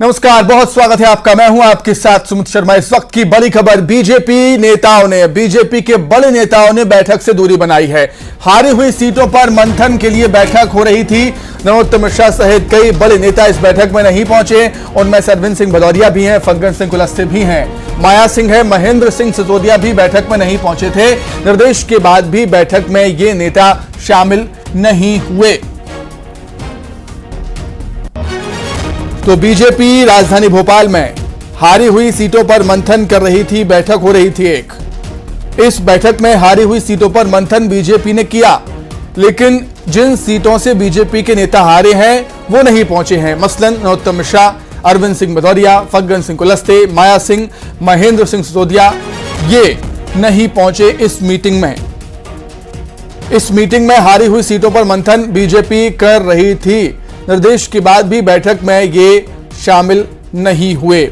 नमस्कार, बहुत स्वागत है आपका। मैं हूं आपके साथ सुमित शर्मा। इस वक्त की बड़ी खबर, बीजेपी के बड़े नेताओं ने बैठक से दूरी बनाई है। हारी हुई सीटों पर मंथन के लिए बैठक हो रही थी। नरोत्तम मिश्रा सहित कई बड़े नेता इस बैठक में नहीं पहुंचे। उनमें से अरविंद सिंह भदौरिया भी हैं, फग्गन सिंह कुलस्ते भी हैं, माया सिंह है, महेंद्र सिंह सिसोदिया भी बैठक में नहीं पहुंचे थे। निर्देश के बाद भी बैठक में ये नेता शामिल नहीं हुए। तो बीजेपी राजधानी भोपाल में हारी हुई सीटों पर मंथन कर रही थी। बैठक हो रही थी एक। इस बैठक में हारी हुई सीटों पर मंथन बीजेपी ने किया, लेकिन जिन सीटों से बीजेपी के नेता हारे हैं वो नहीं पहुंचे हैं। मसलन नरोत्तम मिश्रा, अरविंद सिंह भदौरिया, फग्गन सिंह कुलस्ते, माया सिंह, महेंद्र सिंह सिसोदिया, ये नहीं पहुंचे इस मीटिंग में। इस मीटिंग में हारी हुई सीटों पर मंथन बीजेपी कर रही थी। निर्देश के बाद भी बैठक में ये शामिल नहीं हुए।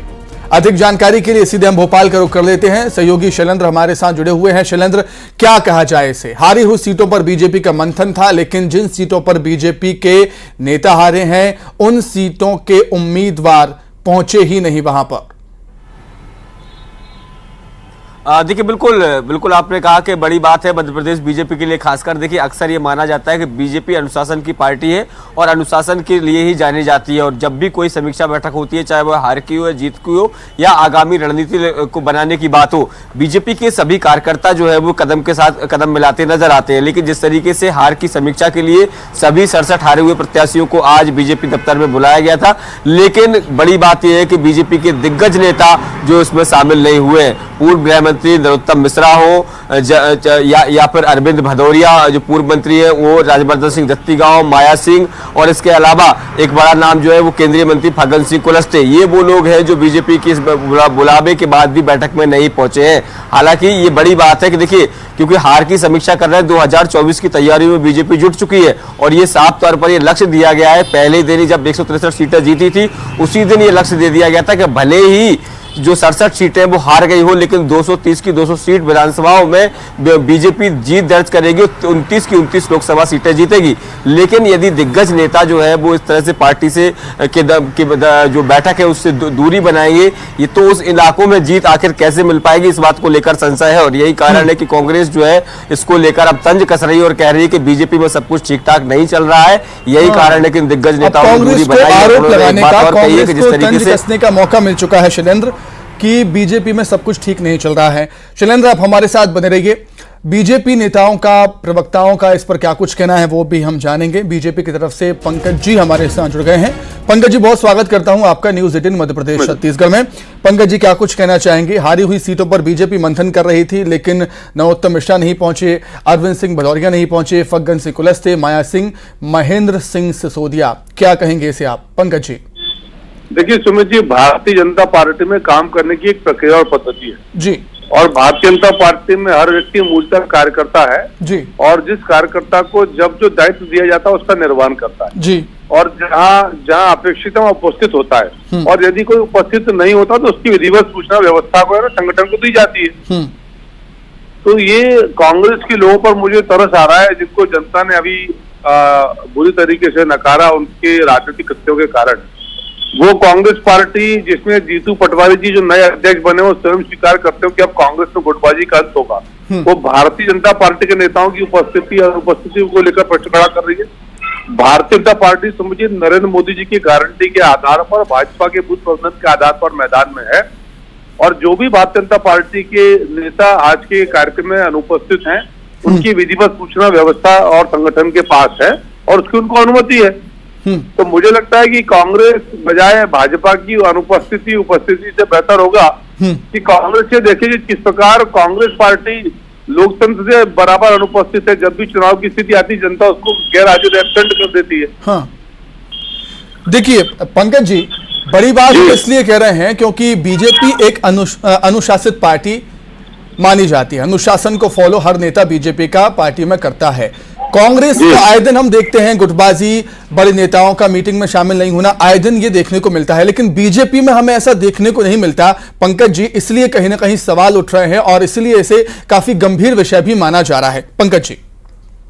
अधिक जानकारी के लिए सीधे हम भोपाल का रुख कर लेते हैं। सहयोगी शैलेंद्र हमारे साथ जुड़े हुए हैं। शैलेंद्र, क्या कहा जाए इसे? हारी हुई सीटों पर बीजेपी का मंथन था, लेकिन जिन सीटों पर बीजेपी के नेता हारे हैं उन सीटों के उम्मीदवार पहुंचे ही नहीं वहां पर। देखिए, बिल्कुल आपने कहा कि बड़ी बात है मध्य प्रदेश बीजेपी के लिए। खासकर देखिए, अक्सर ये माना जाता है कि बीजेपी अनुशासन की पार्टी है और अनुशासन के लिए ही जानी जाती है। और जब भी कोई समीक्षा बैठक होती है, चाहे वो हार की हो या जीत की हो या आगामी रणनीति को बनाने की बात हो, बीजेपी के सभी कार्यकर्ता जो है वो कदम के साथ कदम मिलाते नजर आते हैं। लेकिन जिस तरीके से हार की समीक्षा के लिए सभी 67 हारे हुए प्रत्याशियों को आज बीजेपी दफ्तर में बुलाया गया था, लेकिन बड़ी बात यह है कि बीजेपी के दिग्गज नेता जो इसमें शामिल नहीं हुए। पूर्व गृह मंत्री नरोत्तम मिश्रा हो या फिर अरविंद भदौरिया जो पूर्व मंत्री है, वो राजवर्धन सिंह दत्तीगांव, माया सिंह, और इसके अलावा एक बड़ा नाम जो है वो केंद्रीय मंत्री फग्गन सिंह कुलस्ते, ये वो लोग हैं जो बीजेपी की इस बुलावे के बाद भी बैठक में नहीं पहुंचे हैं। हालांकि ये बड़ी बात है कि देखिए, क्योंकि हार की समीक्षा कर रहे हैं, 2024 की तैयारी में बीजेपी जुट चुकी है और ये साफ तौर पर ये लक्ष्य दिया गया है। पहले दिन ही जब 163 सीटें जीती थी, उसी दिन ये लक्ष्य दे दिया गया था कि भले ही जो 67 सीटें वो हार गई हो, लेकिन 230 की 200 सीट विधानसभाओं में बीजेपी जीत दर्ज करेगी, 29 की 29 लोकसभा सीटें जीतेगी। लेकिन यदि दिग्गज नेता जो है वो इस तरह से पार्टी से जो बैठक है उससे दूरी बनाएंगे, ये तो उस इलाकों में जीत आखिर कैसे मिल पाएगी, इस बात को लेकर संशय है। और यही कारण है कि कांग्रेस जो है इसको लेकर अब तंज कस रही है और कह रही है कि बीजेपी में सब कुछ ठीक ठाक नहीं चल रहा है। यही कारण है कि दिग्गज नेताओं ने दूरी बनाई है। जिस तरीके से कसने का मौका मिल चुका है शैलेंद्र कि बीजेपी में सब कुछ ठीक नहीं चल रहा है। शैलेंद्र, आप हमारे साथ बने रहिए। बीजेपी नेताओं का, प्रवक्ताओं का इस पर क्या कुछ कहना है वो भी हम जानेंगे। बीजेपी की तरफ से पंकज जी हमारे साथ जुड़ गए हैं। पंकज जी, बहुत स्वागत करता हूं आपका न्यूज 18 मध्य प्रदेश छत्तीसगढ़ में। पंकज जी, क्या कुछ कहना चाहेंगे? हारी हुई सीटों पर बीजेपी मंथन कर रही थी, लेकिन नरोत्तम मिश्रा नहीं पहुंचे, अरविंद सिंह भदौरिया नहीं पहुंचे, फग्गन सिंह कुलस्ते, माया सिंह, महेंद्र सिंह सिसोदिया, क्या कहेंगे इसे आप? पंकज जी। देखिए सुमित जी, भारतीय जनता पार्टी में काम करने की एक प्रक्रिया और पद्धति है जी, और भारतीय जनता पार्टी में हर व्यक्ति मूलतः कार्यकर्ता है जी, और जिस कार्यकर्ता को जब जो दायित्व दिया जाता है उसका निर्वहन करता है जी, और जहाँ अपेक्षित है वहाँ उपस्थित होता है। और यदि कोई उपस्थित नहीं होता तो उसकी विधिवत सूचना व्यवस्था को संगठन को दी जाती है। तो ये कांग्रेस के लोगों पर मुझे तरस आ रहा है, जिनको जनता ने अभी बुरी तरीके से नकारा उनके राजनीतिक कृत्यों के कारण। वो कांग्रेस पार्टी जिसमें जीतू पटवारी जी जो नए अध्यक्ष बने, वो स्वयं स्वीकार करते हो कि अब कांग्रेस में गुटबाजी का अंत होगा। वो भारतीय जनता पार्टी के नेताओं की उपस्थिति और अनुपस्थिति को लेकर प्रश्न खड़ा कर रही है। भारतीय जनता पार्टी समझिए नरेंद्र मोदी जी की गारंटी के आधार पर, भाजपा के बूथ प्रबंधन के आधार पर मैदान में है, और जो भी भारतीय जनता पार्टी के नेता आज के कार्यक्रम में अनुपस्थित हैं उनकी विधिवत सूचना व्यवस्था और संगठन के पास है और उसकी उनको अनुमति है। तो मुझे लगता है कि कांग्रेस बजाय भाजपा की उपस्थिति से बेहतर होगा कि कांग्रेस ये देखे कि किस प्रकार कांग्रेस पार्टी लोकतंत्र से बराबर अनुपस्थित है। जब भी चुनाव की स्थिति आती है जनता उसको गैर हाजिर एब्सेंट कर देती है। हाँ। देखिए पंकज जी, बड़ी बात इसलिए कह रहे हैं क्योंकि बीजेपी एक अनुशासित पार्टी मानी जाती है। अनुशासन को फॉलो हर नेता बीजेपी का पार्टी में करता है। कांग्रेस को आए दिन हम देखते हैं गुटबाजी, बड़े नेताओं का मीटिंग में शामिल नहीं होना, आए दिन ये देखने को मिलता है, लेकिन बीजेपी में हमें ऐसा देखने को नहीं मिलता पंकज जी। इसलिए कहीं ना कहीं सवाल उठ रहे हैं और इसलिए इसे काफी गंभीर विषय भी माना जा रहा है। पंकज जी।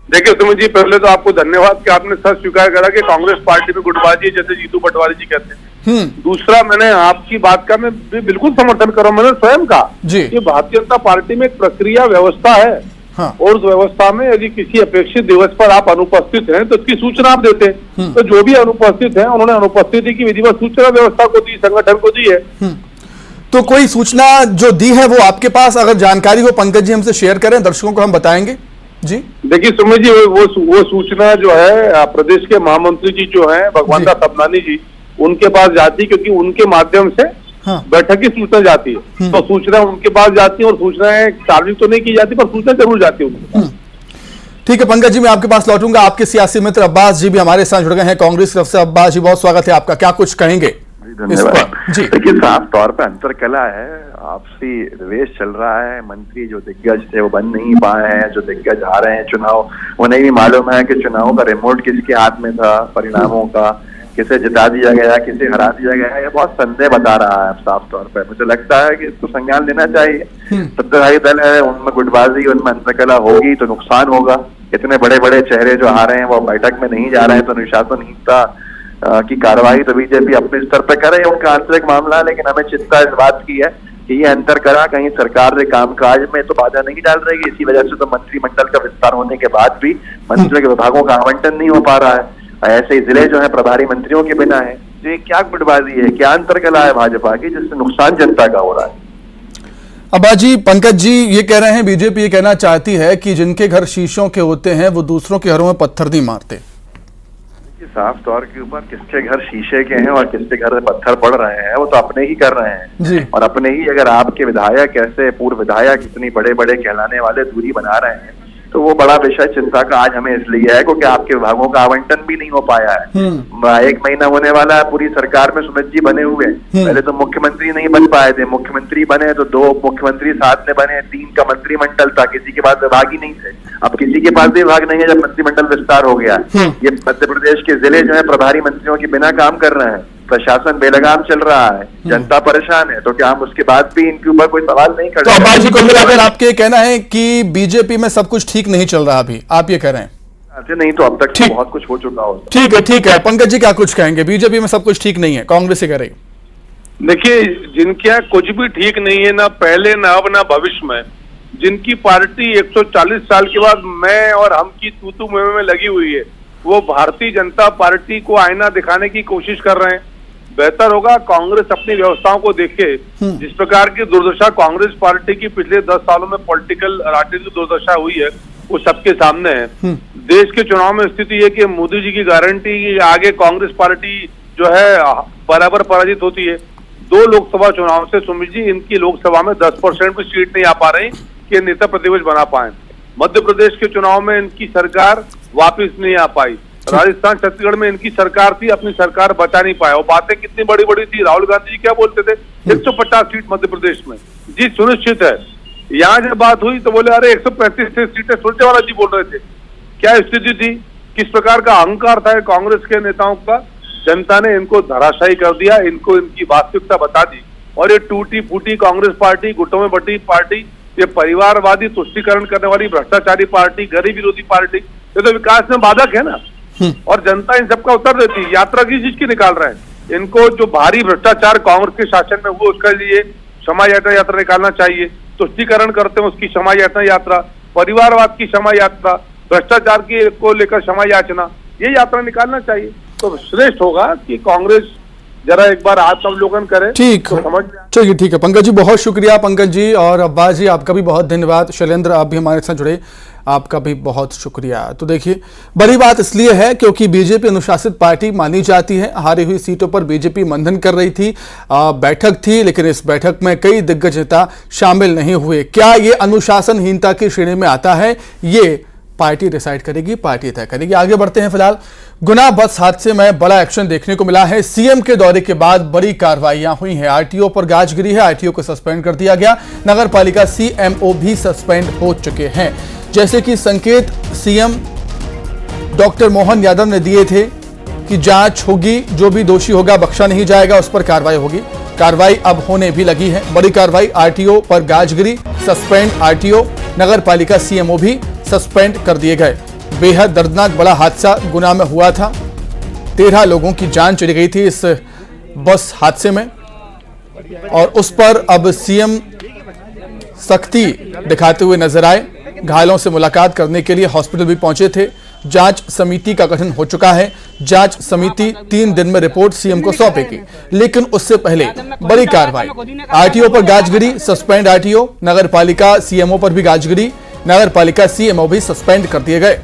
देखिए सुमित जी, पहले तो आपको धन्यवाद कि आपने सच स्वीकार करा कि कांग्रेस पार्टी में गुटबाजी, जैसे जीतू पटवारी जी कहते हैं। दूसरा, मैंने आपकी बात का मैं भी बिल्कुल समर्थन कर रहा हूं। मैंने स्वयं कहा कि भारतीय जनता पार्टी में एक प्रक्रिया व्यवस्था है। हाँ। और उस व्यवस्था में यदि किसी अपेक्षित दिवस पर आप अनुपस्थित हैं तो उसकी सूचना आप देते हैं। तो जो भी अनुपस्थित हैं उन्होंने अनुपस्थिति की विधिवत सूचना व्यवस्था को दी, संगठन को दी है। तो कोई सूचना जो दी है वो आपके पास अगर जानकारी हो पंकज जी हमसे शेयर करें, दर्शकों को हम बताएंगे जी। देखिए सुमित जी, वो सूचना जो है प्रदेश के महामंत्री जी जो है भगवंता सबनानी जी, उनके पास जाती, क्योंकि उनके माध्यम से हाँ। बैठक की सूचना जाती है। तो सूचना उनके पास जाती है और सूचनाएं सार्वजनिक तो नहीं की जाती, पर सूचना जरूर जाती है उनके पास। ठीक है पंकज जी, मैं आपके पास लौटूंगा। आपके सियासी मित्र अब्बास जी भी हमारे साथ जुड़ गए हैं कांग्रेस की तरफ से। अब्बास जी, बहुत स्वागत है आपका, क्या कुछ कहेंगे? जी, देखिए साफ तौर पर अंतरकला है, आपसी विवेश चल रहा है। मंत्री जो दिग्गज थे वो बन नहीं पाए हैं, जो दिग्गज आ रहे हैं चुनाव, उन्हें भी मालूम है कि चुनाव का रिमोट किसके हाथ में था, परिणामों का, किसे जिता दिया गया, किसे हरा दिया गया, ये बहुत संदेह बता रहा है साफ तौर पर। मुझे लगता है कि इसको संज्ञान लेना चाहिए। सत्ताधारी दल है, उनमें गुटबाजी, उनमें अंतरकला होगी तो नुकसान होगा। इतने बड़े बड़े चेहरे जो आ रहे हैं वो बैठक में नहीं जा रहे हैं, तो अनुशासनहीनता की कार्रवाई तो बीजेपी अपने स्तर पर करे, उनका आंतरिक मामला है। लेकिन हमें चिंता इस बात की है कि ये अंतरकला कहीं सरकार के कामकाज में तो बाधा नहीं डाल रही है। इसी वजह से तो मंत्रिमंडल का विस्तार होने के बाद भी मंत्रियों के विभागों का आवंटन नहीं हो पा रहा है। ऐसे ही जिले जो है प्रभारी मंत्रियों के बिना है। तो ये क्या गुटबाजी है, क्या अंतरकला है भाजपा की, जिससे नुकसान जनता का हो रहा है? अब्बा जी, पंकज जी ये कह रहे हैं, बीजेपी ये कहना चाहती है कि जिनके घर शीशों के होते हैं वो दूसरों के घरों में पत्थर नहीं मारते। साफ तौर के ऊपर किसके घर शीशे के हैं और किसके घर में पत्थर पड़ रहे हैं वो तो अपने ही कर रहे हैं जी। और अपने ही, अगर आपके विधायक ऐसे पूर्व विधायक इतनी बड़े बड़े कहलाने वाले दूरी बना रहे हैं तो वो बड़ा विषय चिंता का आज हमें इसलिए है क्योंकि आपके विभागों का आवंटन भी नहीं हो पाया है। 1 महीना होने वाला है पूरी सरकार में सुमित जी बने हुए। पहले तो मुख्यमंत्री नहीं बन पाए थे, मुख्यमंत्री बने तो 2 मुख्यमंत्री साथ में बने, 3 का मंत्रिमंडल था, किसी के पास विभाग ही नहीं थे। अब किसी के पास भी विभाग नहीं है जब मंत्रिमंडल विस्तार हो गया। ये मध्य प्रदेश के जिले जो है प्रभारी मंत्रियों के बिना काम कर रहे हैं, प्रशासन बेलगाम चल रहा है, जनता परेशान है, तो क्या हम उसके बाद भी इनके ऊपर कोई सवाल नहीं खड़े? तो अब्बास जी, कुल मिलाकर आपके कहना है कि बीजेपी में सब कुछ ठीक नहीं चल रहा अभी, आप ये कह रहे हैं? नहीं तो अब तक तो बहुत कुछ हो चुका हो। ठीक है पंकज जी, क्या कुछ कहेंगे? बीजेपी में सब कुछ ठीक नहीं है, कांग्रेस ये कह रही। देखिए, जिनके यहाँ कुछ भी ठीक नहीं है, ना पहले ना अब ना भविष्य में, जिनकी पार्टी 140 साल के बाद मैं और हम की तू में लगी हुई है, वो भारतीय जनता पार्टी को आईना दिखाने की कोशिश कर रहे हैं। बेहतर होगा कांग्रेस अपनी व्यवस्थाओं को देखे। जिस प्रकार की दुर्दशा कांग्रेस पार्टी की पिछले 10 सालों में पॉलिटिकल राजनीतिक दुर्दशा हुई है वो सबके सामने है। देश के चुनाव में स्थिति है कि मोदी जी की गारंटी आगे कांग्रेस पार्टी जो है बराबर पराजित होती है। 2 लोकसभा चुनाव से सुमित जी इनकी लोकसभा में 10% भी सीट नहीं आ पा रही कि नेता प्रतिपक्ष बना पाए। मध्य प्रदेश के चुनाव में इनकी सरकार वापिस नहीं आ पाई। राजस्थान छत्तीसगढ़ में इनकी सरकार थी, अपनी सरकार बचा नहीं पाया। वो बातें कितनी बड़ी बड़ी थी, राहुल गांधी जी क्या बोलते थे, 150 सीट मध्य प्रदेश में जी सुनिश्चित है। यहाँ जब बात हुई तो बोले अरे 135 सीटें सुरजेवाला जी बोल रहे थे। क्या स्थिति थी, किस प्रकार का अहंकार था कांग्रेस के नेताओं का। जनता ने इनको धराशायी कर दिया, इनको इनकी वास्तविकता बता दी। और ये टूटी फूटी कांग्रेस पार्टी, गुटों में बटी पार्टी, ये परिवारवादी तुष्टीकरण करने वाली भ्रष्टाचारी पार्टी, गरीब विरोधी पार्टी, ये तो विकास में बाधक है ना। और जनता इन सबका उत्तर देती है। यात्रा किस चीज की निकाल रहे हैं? इनको जो भारी भ्रष्टाचार कांग्रेस के शासन में हुआ उसके लिए क्षमा यात्रा निकालना चाहिए। तुष्टीकरण करते हैं उसकी क्षमा यात्रा, परिवारवाद की क्षमा यात्रा, भ्रष्टाचार की को लेकर क्षमा याचना, ये यात्रा निकालना चाहिए। तो श्रेष्ठ होगा कि कांग्रेस जरा एक बार आत्मावलोकन करे। ठीक चलिए, ठीक है पंकज जी, बहुत शुक्रिया पंकज जी। और अब्बास जी आपका भी बहुत धन्यवाद। शैलेंद्र आप भी हमारे साथ जुड़े, आपका भी बहुत शुक्रिया। तो देखिए, बड़ी बात इसलिए है क्योंकि बीजेपी अनुशासित पार्टी मानी जाती है। हारी हुई सीटों पर बीजेपी मंथन कर रही थी, बैठक थी, लेकिन इस बैठक में कई दिग्गज नेता शामिल नहीं हुए। क्या ये अनुशासनहीनता की श्रेणी में आता है? ये पार्टी डिसाइड करेगी, पार्टी तय करेगी। आगे बढ़ते हैं। फिलहाल गुना बस हादसे में बड़ा एक्शन देखने को मिला है। सीएम के दौरे के बाद बड़ी कार्रवाइयां हुई हैं। आरटीओ पर गाज गिरी है, आरटीओ को सस्पेंड कर दिया गया। नगर पालिका सीएमओ भी सस्पेंड हो चुके हैं। जैसे कि संकेत सीएम डॉक्टर मोहन यादव ने दिए थे कि जांच होगी, जो भी दोषी होगा बख्शा नहीं जाएगा, उस पर कार्रवाई होगी। कार्रवाई अब होने भी लगी है। बड़ी कार्रवाई, आरटीओ पर गाज गिरी, सस्पेंड आरटीओ, नगर पालिका सीएमओ भी सस्पेंड कर दिए गए। बेहद दर्दनाक बड़ा हादसा गुना में हुआ था। 13 लोगों की जान चली गई थी इस बस हादसे में और उस पर अब सीएम सख्ती दिखाते हुए नजर आए। घायलों से मुलाकात करने के लिए हॉस्पिटल भी पहुंचे थे। जांच समिति का गठन हो चुका है। जांच समिति 3 दिन में रिपोर्ट सीएम को सौंपेगी, लेकिन उससे पहले बड़ी कार्रवाई। आरटीओ पर गाजगिरी, सस्पेंड आरटीओ। नगर पालिका सीएमओ पर भी गाजगिरी। नगर पालिका सीएमओ भी सस्पेंड कर दिए गए।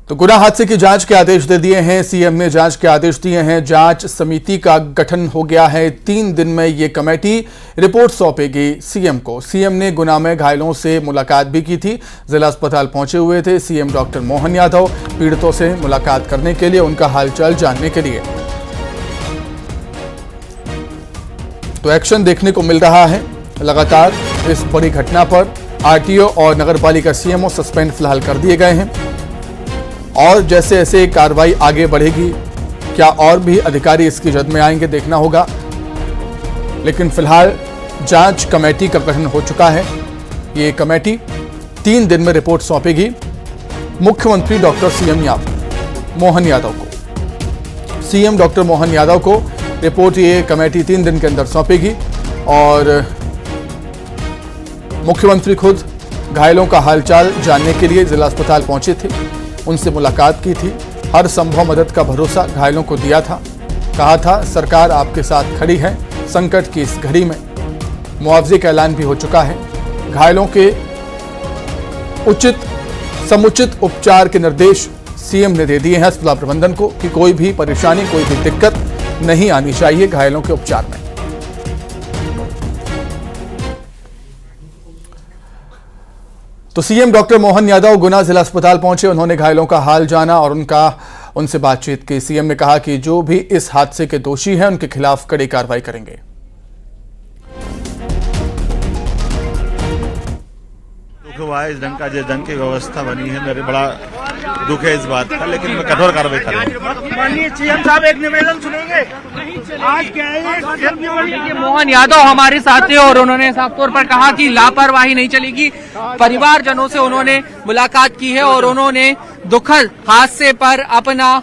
तो गुना हादसे की जांच के आदेश दे दिए हैं। सीएम ने जांच के आदेश दिए हैं। जांच समिति का गठन हो गया है। 3 दिन में ये कमेटी रिपोर्ट सौंपेगी सीएम को। सीएम ने गुना में घायलों से मुलाकात भी की थी। जिला अस्पताल पहुंचे हुए थे सीएम डॉक्टर मोहन यादव पीड़ितों से मुलाकात करने के लिए, उनका हालचाल जानने के लिए। तो एक्शन देखने को मिल रहा है लगातार इस बड़ी घटना पर। आरटीओ और नगरपालिका सीएमओ सस्पेंड फिलहाल कर दिए गए हैं और जैसे जैसे कार्रवाई आगे बढ़ेगी क्या और भी अधिकारी इसकी जद में आएंगे देखना होगा, लेकिन फिलहाल जांच कमेटी का गठन हो चुका है। ये कमेटी 3 दिन में रिपोर्ट सौंपेगी मुख्यमंत्री डॉक्टर मोहन यादव को। सीएम डॉक्टर मोहन यादव को रिपोर्ट ये कमेटी 3 दिन के अंदर सौंपेगी और मुख्यमंत्री खुद घायलों का हालचाल जानने के लिए जिला अस्पताल पहुंचे थे, उनसे मुलाकात की थी। हर संभव मदद का भरोसा घायलों को दिया था। कहा था सरकार आपके साथ खड़ी है संकट की इस घड़ी में। मुआवजे का ऐलान भी हो चुका है। घायलों के समुचित उपचार के निर्देश सीएम ने दे दिए हैं अस्पताल प्रबंधन को कि कोई भी परेशानी, कोई भी दिक्कत नहीं आनी चाहिए घायलों के उपचार में। तो सीएम डॉक्टर मोहन यादव गुना जिला अस्पताल पहुंचे। उन्होंने घायलों का हाल जाना और उनसे बातचीत की। सीएम ने कहा कि जो भी इस हादसे के दोषी हैं उनके खिलाफ कड़ी कार्रवाई करेंगे। दुख हुआ है इस ढंग का, जिस ढंग की व्यवस्था बनी है, मेरे बड़ा दुख है इस बात का, लेकिन मैं कठोर कार्रवाई करूंगा। माननीय सीएम साहब एक निवेदन सुनेंगे। आज क्या है, मोहन यादव हमारे साथ थे और उन्होंने साफ तौर पर कहा कि लापरवाही नहीं चलेगी। परिवारजनों से उन्होंने मुलाकात की है और उन्होंने दुखद हादसे पर अपना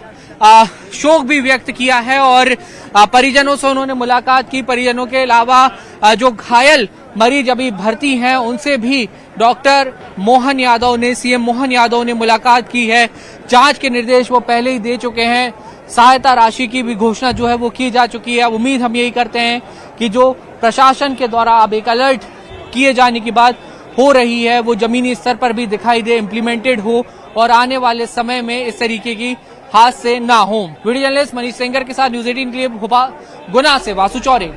शोक भी व्यक्त किया है और परिजनों से उन्होंने मुलाकात की। परिजनों के अलावा जो घायल मरीज अभी भर्ती हैं उनसे भी डॉक्टर मोहन यादव ने, सीएम मोहन यादव ने मुलाकात की है। जांच के निर्देश वो पहले ही दे चुके हैं। सहायता राशि की भी घोषणा जो है वो की जा चुकी है। अब उम्मीद हम यही करते हैं कि जो प्रशासन के द्वारा अब एक अलर्ट किए जाने की बात हो रही है वो जमीनी स्तर पर भी दिखाई दे, इम्प्लीमेंटेड हो और आने वाले समय में इस तरीके की हादसे ना हो। वीडियो जर्नलिस्ट मनीष सेंगर के साथ न्यूज़ 18 के लिए भोपाल गुना से वासु चौरे।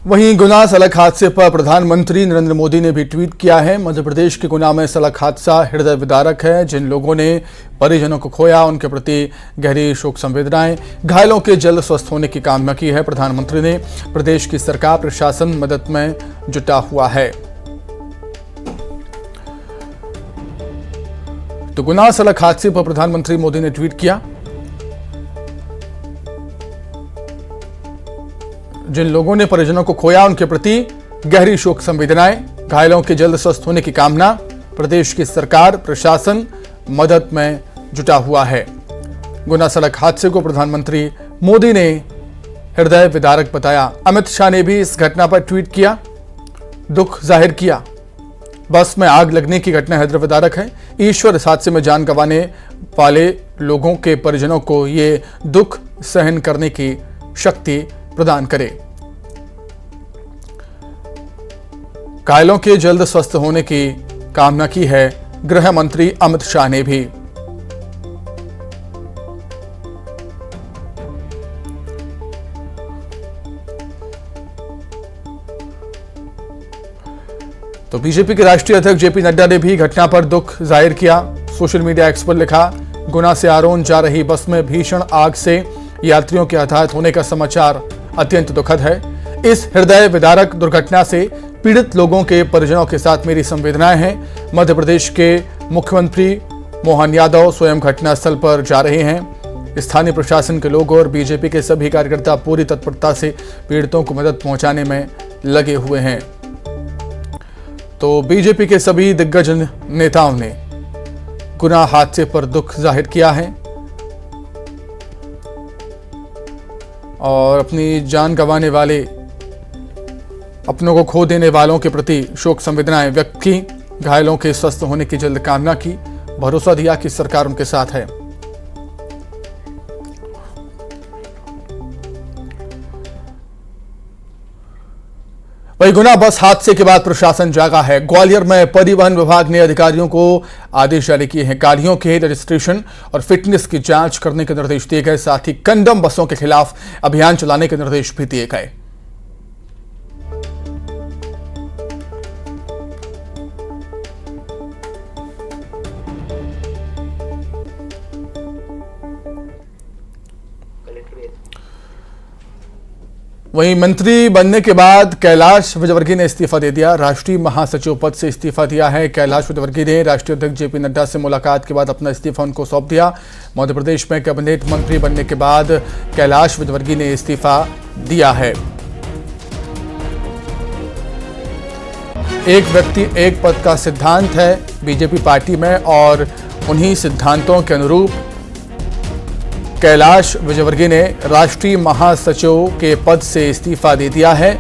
वहीं गुना सड़क हादसे पर प्रधानमंत्री नरेंद्र मोदी ने भी ट्वीट किया है। मध्य प्रदेश के गुना में सड़क हादसा हृदय विदारक है। जिन लोगों ने परिजनों को खोया उनके प्रति गहरी शोक संवेदनाएं। घायलों के जल्द स्वस्थ होने की कामना की है। प्रधानमंत्री ने प्रदेश की सरकार प्रशासन मदद में जुटा हुआ है। तो गुना सड़क हादसे पर प्रधानमंत्री मोदी ने ट्वीट किया। जिन लोगों ने परिजनों को खोया उनके प्रति गहरी शोक संवेदनाएं। घायलों के जल्द स्वस्थ होने की कामना। प्रदेश की सरकार प्रशासन मदद में जुटा हुआ है। गुना सड़क हादसे को प्रधानमंत्री मोदी ने हृदय विदारक बताया। अमित शाह ने भी इस घटना पर ट्वीट किया, दुख जाहिर किया। बस में आग लगने की घटना हृदय विदारक है। ईश्वर इस हादसे में जान गंवाने वाले लोगों के परिजनों को ये दुख सहन करने की शक्ति प्रदान करे। घायलों के जल्द स्वस्थ होने की कामना की है गृह मंत्री अमित शाह ने भी। तो बीजेपी के राष्ट्रीय अध्यक्ष जेपी नड्डा ने भी घटना पर दुख जाहिर किया। सोशल मीडिया एक्स पर लिखा, गुना से आरोन जा रही बस में भीषण आग से यात्रियों के हताहत होने का समाचार अत्यंत दुखद है। इस हृदय विदारक दुर्घटना से पीड़ित लोगों के परिजनों के साथ मेरी संवेदनाएं हैं। मध्य प्रदेश के मुख्यमंत्री मोहन यादव स्वयं घटनास्थल पर जा रहे हैं। स्थानीय प्रशासन के लोग और बीजेपी के सभी कार्यकर्ता पूरी तत्परता से पीड़ितों को मदद पहुंचाने में लगे हुए हैं। तो बीजेपी के सभी दिग्गज नेताओं ने गुना हादसे पर दुख जाहिर किया है और अपनी जान गंवाने वाले, अपनों को खो देने वालों के प्रति शोक संवेदनाएं व्यक्त की, घायलों के स्वस्थ होने की जल्द कामना की, भरोसा दिया कि सरकार उनके साथ है। वहीं गुना बस हादसे के बाद प्रशासन जागा है। ग्वालियर में परिवहन विभाग ने अधिकारियों को आदेश जारी किए हैं। गाड़ियों के रजिस्ट्रेशन और फिटनेस की जांच करने के निर्देश दिए गए। साथ ही कंडम बसों के खिलाफ अभियान चलाने के निर्देश भी दिए गए। वहीं मंत्री बनने के बाद कैलाश विजयवर्गीय ने इस्तीफा दे दिया। राष्ट्रीय महासचिव पद से इस्तीफा दिया है। कैलाश विजयवर्गीय ने राष्ट्रीय अध्यक्ष जेपी नड्डा से मुलाकात के बाद अपना इस्तीफा उनको सौंप दिया। मध्य प्रदेश में कैबिनेट मंत्री बनने के बाद कैलाश विजयवर्गीय ने इस्तीफा दिया है। एक व्यक्ति एक पद का सिद्धांत है बीजेपी पार्टी में और उन्हीं सिद्धांतों के अनुरूप कैलाश विजयवर्गीय ने राष्ट्रीय महासचिव के पद से इस्तीफा दे दिया है।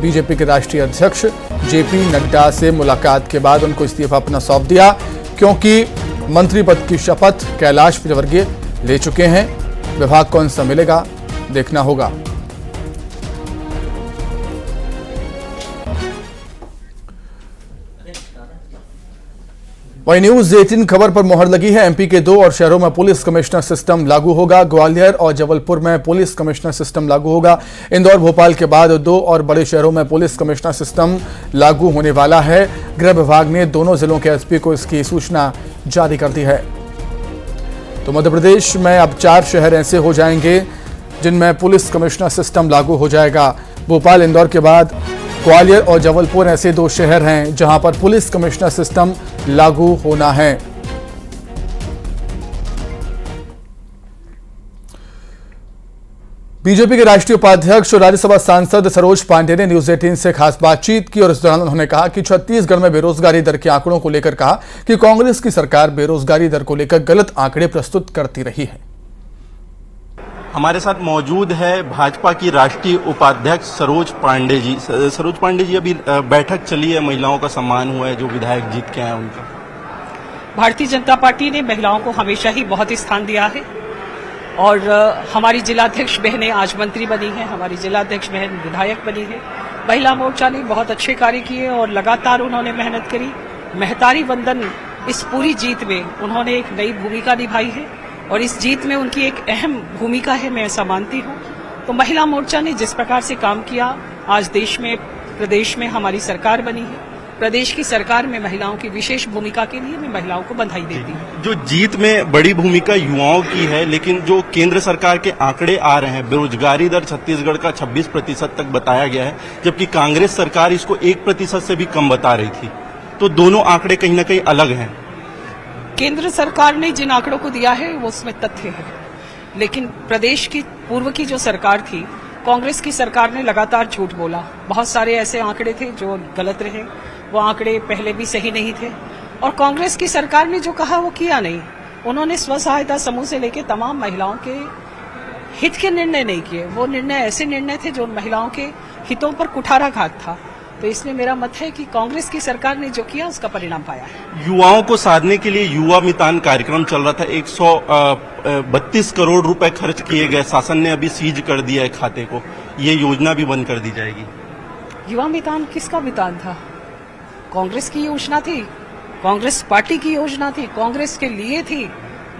बीजेपी के राष्ट्रीय अध्यक्ष जेपी नड्डा से मुलाकात के बाद उनको इस्तीफा अपना सौंप दिया, क्योंकि मंत्री पद की शपथ कैलाश विजयवर्गीय ले चुके हैं। विभाग कौन सा मिलेगा, देखना होगा। वहीं न्यूज 18 खबर पर मोहर लगी है। एमपी के 2 और शहरों में पुलिस कमिश्नर सिस्टम लागू होगा। ग्वालियर और जबलपुर में पुलिस कमिश्नर सिस्टम लागू होगा। इंदौर, भोपाल के बाद 2 और बड़े शहरों में पुलिस कमिश्नर सिस्टम लागू होने वाला है। गृह विभाग ने दोनों जिलों के एसपी को इसकी सूचना जारी कर दी है। तो मध्य प्रदेश में अब 4 शहर ऐसे हो जाएंगे जिनमें पुलिस कमिश्नर सिस्टम लागू हो जाएगा। भोपाल, इंदौर के बाद ग्वालियर और जबलपुर ऐसे 2 शहर हैं जहां पर पुलिस कमिश्नर सिस्टम लागू होना है। बीजेपी के राष्ट्रीय उपाध्यक्ष और राज्यसभा सांसद सरोज पांडे ने न्यूज 18 से खास बातचीत की और इस दौरान उन्होंने कहा कि छत्तीसगढ़ में बेरोजगारी दर के आंकड़ों को लेकर कहा कि कांग्रेस की सरकार बेरोजगारी दर को लेकर गलत आंकड़े प्रस्तुत करती रही है। हमारे साथ मौजूद है भाजपा की राष्ट्रीय उपाध्यक्ष सरोज पांडे जी। सरोज पांडे जी, अभी बैठक चली है, महिलाओं का सम्मान हुआ है, जो विधायक जीत के आए उनका। भारतीय जनता पार्टी ने महिलाओं को हमेशा ही बहुत स्थान दिया है और हमारी जिलाध्यक्ष बहनें आज मंत्री बनी हैं, हमारी जिलाध्यक्ष बहन विधायक बनी है। महिला मोर्चा ने बहुत अच्छे कार्य किए और लगातार उन्होंने मेहनत करी। महतारी वंदन इस पूरी जीत में उन्होंने एक नई भूमिका निभाई है और इस जीत में उनकी एक अहम भूमिका है, मैं ऐसा मानती हूँ। तो महिला मोर्चा ने जिस प्रकार से काम किया, आज देश में, प्रदेश में हमारी सरकार बनी है। प्रदेश की सरकार में महिलाओं की विशेष भूमिका के लिए मैं महिलाओं को बधाई देती हूँ। जो जीत में बड़ी भूमिका युवाओं की है, लेकिन जो केंद्र सरकार के आंकड़े आ रहे हैं, बेरोजगारी दर छत्तीसगढ़ का 26% तक बताया गया है, जबकि कांग्रेस सरकार इसको 1% से भी कम बता रही थी। तो दोनों आंकड़े कहीं ना कहीं अलग हैं। केंद्र सरकार ने जिन आंकड़ों को दिया है वो उसमें तथ्य है, लेकिन प्रदेश की पूर्व की जो सरकार थी, कांग्रेस की सरकार ने लगातार झूठ बोला। बहुत सारे ऐसे आंकड़े थे जो गलत रहे, वो आंकड़े पहले भी सही नहीं थे और कांग्रेस की सरकार ने जो कहा वो किया नहीं। उन्होंने स्व सहायता समूह से लेकर तमाम महिलाओं के हित के निर्णय नहीं किए। वो निर्णय ऐसे निर्णय थे जो महिलाओं के हितों पर कुठाराघात था। तो इसलिए मेरा मत है कि कांग्रेस की सरकार ने जो किया उसका परिणाम पाया है। युवाओं को साधने के लिए युवा मितान कार्यक्रम चल रहा था। 132 करोड़ रुपए खर्च किए गए। शासन ने अभी सीज कर दिया है खाते को। ये योजना भी बंद कर दी जाएगी। युवा मितान किसका मितान था? कांग्रेस की योजना थी, कांग्रेस पार्टी की योजना थी, कांग्रेस के लिए थी।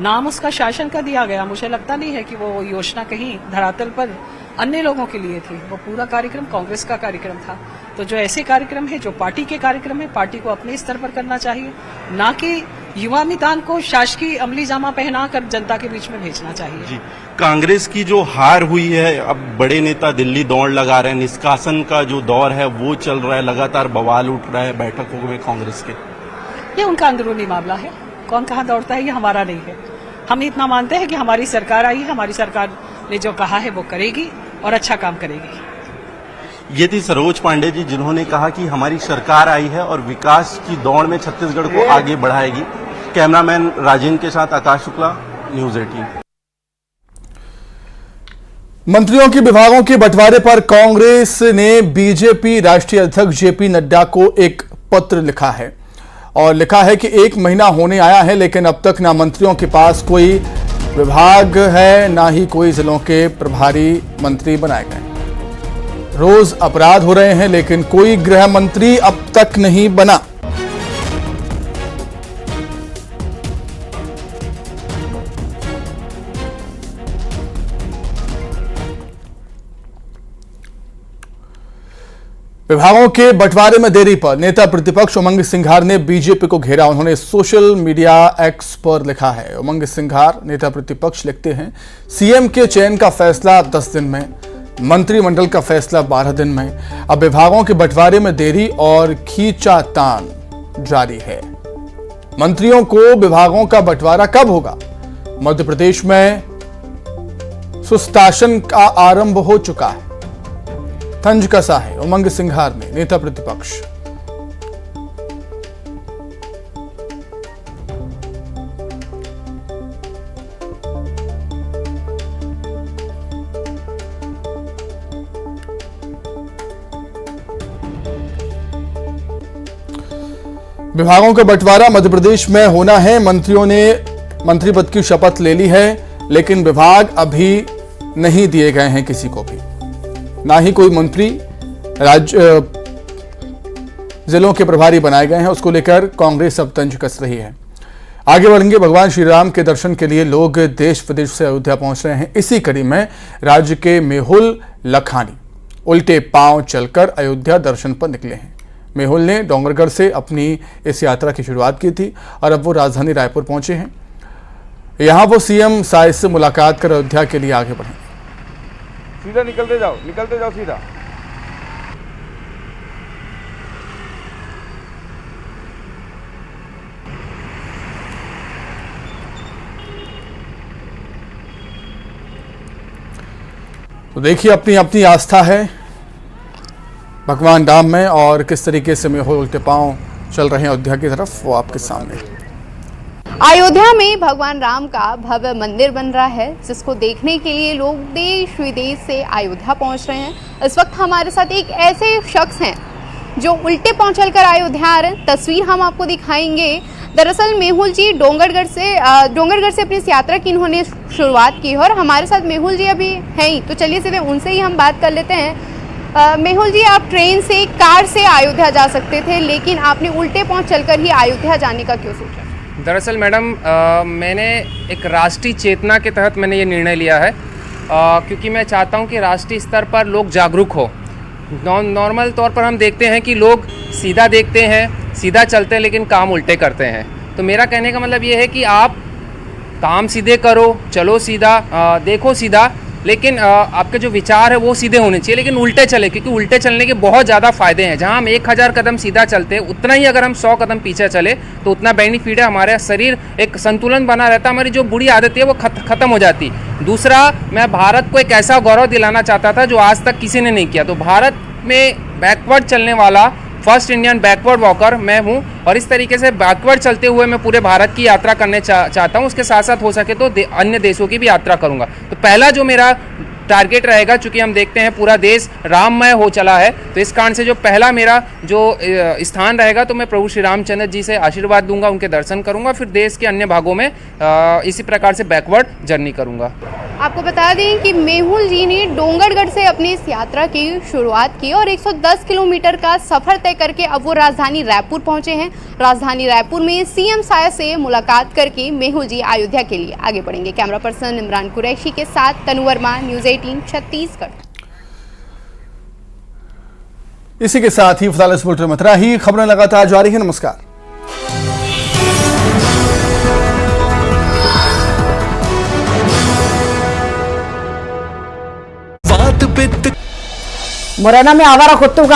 नाम उसका शासन का दिया गया। मुझे लगता नहीं है कि वो योजना कहीं धरातल पर अन्य लोगों के लिए थी। वो पूरा कार्यक्रम कांग्रेस का कार्यक्रम था। तो जो ऐसे कार्यक्रम है, जो पार्टी के कार्यक्रम है, पार्टी को अपने स्तर पर करना चाहिए, ना कि युवा मितान को शासकीय अमली जामा पहनाकर जनता के बीच में भेजना चाहिए। जी, कांग्रेस की जो हार हुई है, अब बड़े नेता दिल्ली दौड़ लगा रहे हैं। निष्कासन का जो दौर है वो चल रहा है, लगातार बवाल उठ रहा है बैठकों में कांग्रेस के। ये उनका अंदरूनी मामला है। कौन कहाँ दौड़ता है ये हमारा नहीं है। हम इतना मानते हैं कि हमारी सरकार आई है, हमारी सरकार ने जो कहा है वो करेगी और अच्छा काम करेगी। ये थी सरोज पांडे जी, जिन्होंने कहा कि हमारी सरकार आई है और विकास की दौड़ में छत्तीसगढ़ को आगे बढ़ाएगी। कैमरामैन राजेंद्र के साथ आकाश शुक्ला, न्यूज़ 18। मंत्रियों के विभागों के बंटवारे पर कांग्रेस ने बीजेपी राष्ट्रीय अध्यक्ष जेपी नड्डा को एक पत्र लिखा है और लिखा है कि 1 महीना होने आया है, लेकिन अब तक ना मंत्रियों के पास कोई विभाग है, ना ही कोई जिलों के प्रभारी मंत्री बनाए गए। रोज अपराध हो रहे हैं, लेकिन कोई गृह मंत्री अब तक नहीं बना। विभागों के बंटवारे में देरी पर नेता प्रतिपक्ष उमंग सिंघार ने बीजेपी को घेरा। उन्होंने सोशल मीडिया एक्स पर लिखा है। उमंग सिंघार नेता प्रतिपक्ष लिखते हैं, सीएम के चयन का फैसला 10 दिन में, मंत्रिमंडल का फैसला 12 दिन में। अब विभागों के बंटवारे में देरी और खींचातान जारी है। मंत्रियों को विभागों का बंटवारा कब होगा? मध्य प्रदेश में सुशासन का आरंभ हो चुका है, तंज कसा है उमंग सिंघार ने, नेता प्रतिपक्ष। विभागों का बंटवारा मध्य प्रदेश में होना है। मंत्रियों ने मंत्री पद की शपथ ले ली है, लेकिन विभाग अभी नहीं दिए गए हैं किसी को भी, ना ही कोई मंत्री राज्य जिलों के प्रभारी बनाए गए हैं। उसको लेकर कांग्रेस अब तंज कस रही है। आगे बढ़ेंगे। भगवान श्री राम के दर्शन के लिए लोग देश विदेश से अयोध्या पहुंच रहे हैं। इसी कड़ी में राज्य के मेहुल लखानी उल्टे पांव चलकर अयोध्या दर्शन पर निकले हैं। मेहुल ने डोंगरगढ़ से अपनी इस यात्रा की शुरुआत की थी और अब वो राजधानी रायपुर पहुंचे हैं। यहां वो सीएम साय से मुलाकात कर अयोध्या के लिए आगे बढ़े। सीधा निकलते जाओ सीधा। तो देखिए, अपनी अपनी आस्था है भगवान राम में और किस तरीके से मेहुल उल्टे पांव चल रहे हैं अयोध्या की तरफ, वो आपके सामने। अयोध्या में भगवान राम का भव्य मंदिर बन रहा है, जिसको देखने के लिए लोग देश विदेश से अयोध्या पहुंच रहे हैं। इस वक्त हमारे साथ एक ऐसे शख्स हैं जो उल्टे पांव चलकर अयोध्या आ रहे हैं। तस्वीर हम आपको दिखाएंगे। दरअसल मेहुल जी डोंगरगढ़ से अपनी इस यात्रा की इन्होंने शुरुआत की है और हमारे साथ मेहुल जी अभी हैं ही, तो चलिए सीधे उनसे ही हम बात कर लेते हैं। मेहुल जी, आप ट्रेन से, कार से अयोध्या जा सकते थे, लेकिन आपने उल्टे पांव चलकर ही अयोध्या जाने का क्यों सोचा? दरअसल मैडम, मैंने एक राष्ट्रीय चेतना के तहत मैंने ये निर्णय लिया है, क्योंकि मैं चाहता हूँ कि राष्ट्रीय स्तर पर लोग जागरूक हो। नॉर्मल तौर पर हम देखते हैं कि लोग सीधा देखते हैं, सीधा चलते हैं, लेकिन काम उल्टे करते हैं। तो मेरा कहने का मतलब ये है कि आप काम सीधे करो, चलो सीधा, देखो सीधा, लेकिन आपके जो विचार है वो सीधे होने चाहिए, लेकिन उल्टे चले, क्योंकि उल्टे चलने के बहुत ज़्यादा फायदे हैं। जहां हम 1000 कदम सीधा चलते हैं, उतना ही अगर हम 100 कदम पीछे चले तो उतना बेनिफिट है। हमारा शरीर एक संतुलन बना रहता, हमारी जो बुरी आदत है वो खत्म हो जाती। दूसरा, मैं भारत को एक ऐसा गौरव दिलाना चाहता था जो आज तक किसी ने नहीं किया। तो भारत में बैकवर्ड चलने वाला फर्स्ट इंडियन बैकवर्ड वॉकर मैं हूं, और इस तरीके से बैकवर्ड चलते हुए मैं पूरे भारत की यात्रा करने चाहता हूं। उसके साथ साथ हो सके तो अन्य देशों की भी यात्रा करूंगा। तो पहला जो मेरा टारगेट रहेगा, चूंकि हम देखते हैं पूरा देश राममय हो चला है, तो इस कारण से जो पहला मेरा जो स्थान रहेगा, तो मैं प्रभु श्री रामचंद्र जी से आशीर्वाद दूंगा, उनके दर्शन करूंगा, फिर देश के अन्य भागों में इसी प्रकार से बैकवर्ड जर्नी करूंगा। आपको बता दें कि मेहुल जी ने डोंगरगढ़ से अपनी इस यात्रा की शुरुआत की और 110 किलोमीटर का सफर तय करके अब वो राजधानी रायपुर पहुंचे हैं। राजधानी रायपुर में सीएम साय से मुलाकात करके मेहुल जी अयोध्या के लिए आगे बढ़ेंगे। कैमरा पर्सन इमरान कुरैशी के साथ तनु वर्मा, न्यूज़ 18 छत्तीसगढ़। इसी के साथ ही फिलहाल इस बुलेटिन में इतना ही। खबरें लगातार जारी है। नमस्कार। मुरैना में आवारा कुत्तों का